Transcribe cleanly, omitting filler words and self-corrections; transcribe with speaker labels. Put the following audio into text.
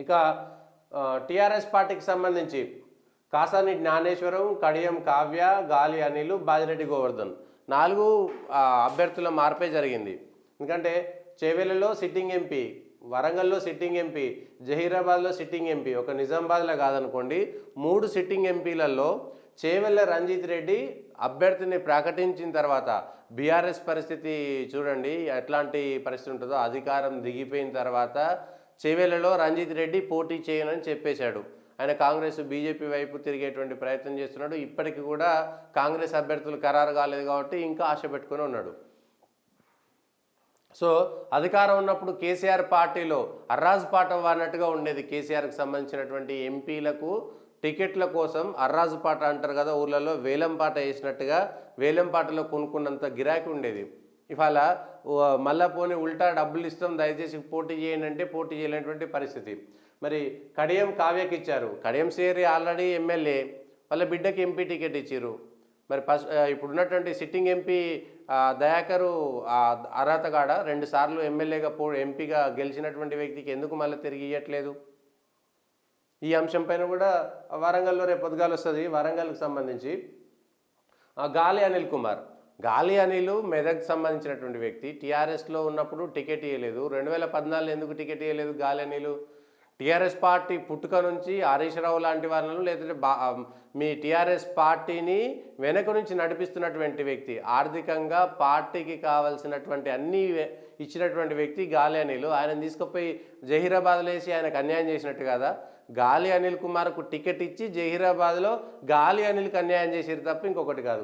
Speaker 1: ఇక టీఆర్ఎస్ పార్టీకి సంబంధించి కాసాని జ్ఞానేశ్వరం, కడియం కావ్య, గాలి అనిలు, బాజిరెడ్డి గోవర్ధన్ 4 అభ్యర్థుల మార్పే జరిగింది. ఎందుకంటే చేవెళ్లలో సిట్టింగ్ ఎంపీ, వరంగల్లో సిట్టింగ్ ఎంపీ, జహీరాబాద్లో సిట్టింగ్ ఎంపీ, ఒక నిజామాబాద్లో కాదనుకోండి 3 సిట్టింగ్ ఎంపీలలో చేవెళ్ళ రంజిత్ రెడ్డి అభ్యర్థిని ప్రకటించిన తర్వాత బీఆర్ఎస్ పరిస్థితి చూడండి ఎట్లాంటి పరిస్థితి ఉంటుందో. అధికారం దిగిపోయిన తర్వాత చేవెళ్లలో రంజిత్ రెడ్డి పోటీ చేయనని చెప్పేశాడు. ఆయన కాంగ్రెస్ బీజేపీ వైపు తిరిగేటువంటి ప్రయత్నం చేస్తున్నాడు. ఇప్పటికి కూడా కాంగ్రెస్ అభ్యర్థులు ఖరారు కాలేదు కాబట్టి ఇంకా ఆశ పెట్టుకుని ఉన్నాడు. సో అధికారం ఉన్నప్పుడు కేసీఆర్ పార్టీలో అర్రాజు పాట అన్నట్టుగా ఉండేది. కేసీఆర్కి సంబంధించినటువంటి ఎంపీలకు టికెట్ల కోసం అర్రాజు పాట అంటారు కదా ఊర్లలో, వేలం పాట వేసినట్టుగా వేలం పాటలో కొనుక్కున్నంత గిరాకీ ఉండేది. ఇవాళ మళ్ళా పోనీ ఉల్టా డబ్బులు ఇస్తాం దయచేసి పోటీ చేయండి అంటే పోటీ చేయలేనటువంటి పరిస్థితి. మరి కడియం కావ్యకి ఇచ్చారు. కడియం సేరి ఆల్రెడీ ఎమ్మెల్యే, వాళ్ళ బిడ్డకి ఎంపీ టికెట్ ఇచ్చారు. మరి ఇప్పుడున్నటువంటి సిట్టింగ్ ఎంపీ దయాకరు అర్హతగాడ 2 సార్లు ఎమ్మెల్యేగా ఎంపీగా గెలిచినటువంటి వ్యక్తికి ఎందుకు మళ్ళీ తిరిగి ఇవ్వట్లేదు? ఈ అంశం పైన కూడా వరంగల్లో రేపు పొద్దుగాలు వస్తుంది. వరంగల్కి సంబంధించి గాలి అనిల్ కుమార్, గాలి అనిల్ మెదక్కి సంబంధించినటువంటి వ్యక్తి. టీఆర్ఎస్లో ఉన్నప్పుడు టికెట్ ఇవ్వలేదు. 2014 ఎందుకు టికెట్ ఇవ్వలేదు గాలి అనిల్? టీఆర్ఎస్ పార్టీ పుట్టుక నుంచి హరీష్ రావు లాంటి వాళ్ళను, లేదంటే మీ టీఆర్ఎస్ పార్టీని వెనక నుంచి నడిపిస్తున్నటువంటి వ్యక్తి, ఆర్థికంగా పార్టీకి కావాల్సినటువంటి అన్నీ ఇచ్చినటువంటి వ్యక్తి గాలి అనిల్. ఆయన తీసుకుపోయి జహీరాబాద్లో వేసి ఆయనకు అన్యాయం చేసినట్టు కదా. గాలి అనిల్ కుమార్కు టికెట్ ఇచ్చి జహీరాబాద్లో గాలి అనిల్కి అన్యాయం చేసేది తప్ప ఇంకొకటి కాదు.